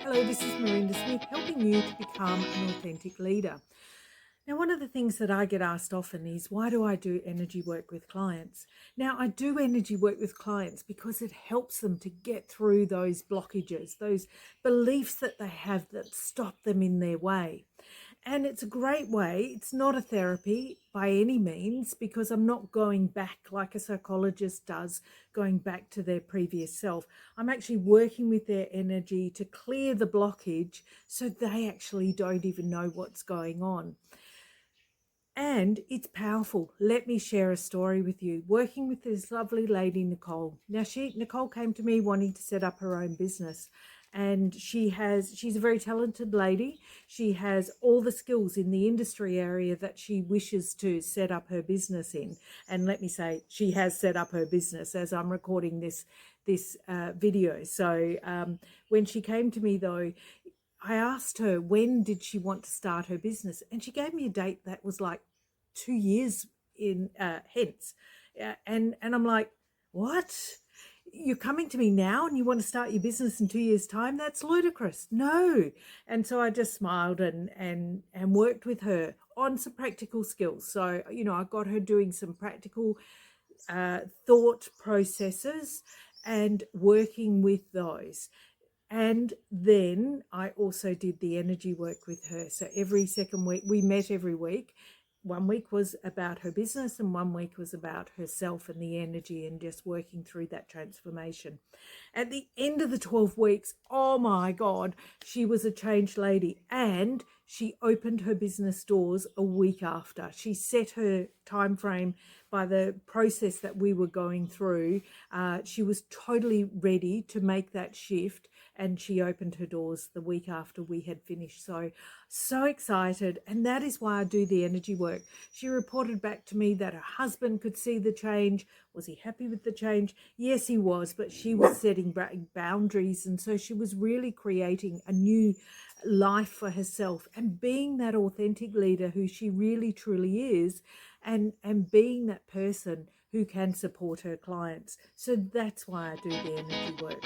Hello, this is Merinda Smith, helping you to become an authentic leader. Now, one of the things that I get asked often is, why do I do energy work with clients? Now, I do energy work with clients because it helps them to get through those blockages, those beliefs that they have that stop them in their way. And it's a great way. It's not a therapy by any means, because I'm not going back like a psychologist does, going back to their previous self. I'm actually working with their energy to clear the blockage so they actually don't even know what's going on. And it's powerful. Let me share a story with you. Working with this lovely lady, Nicole. Now, Nicole came to me wanting to set up her own business. And she's a very talented lady. She has all the skills in the industry area that she wishes to set up her business in. And let me say, she has set up her business as I'm recording this video. So when she came to me, though, I asked her when did she want to start her business, and she gave me a date that was like 2 years in hence, and I'm like, what? You're coming to me now and you want to start your business in 2 years' time? That's ludicrous. No. And so I just smiled and worked with her on some practical skills. So I got her doing some practical thought processes and working with those. And then I also did the energy work with her. So every second week, we met every week. 1 week was about her business and 1 week was about herself and the energy and just working through that transformation. At the end of the 12 weeks, oh my God, she was a changed lady, and she opened her business doors a week after. She set her time frame by the process that we were going through. She was totally ready to make that shift, and she opened her doors the week after we had finished. So excited. And that is why I do the energy work. She reported back to me that her husband could see the change. Was he happy with the change? Yes, he was, but she was setting boundaries. And so she was really creating a new life for herself and being that authentic leader who she really truly is, and being that person who can support her clients. So that's why I do the energy work.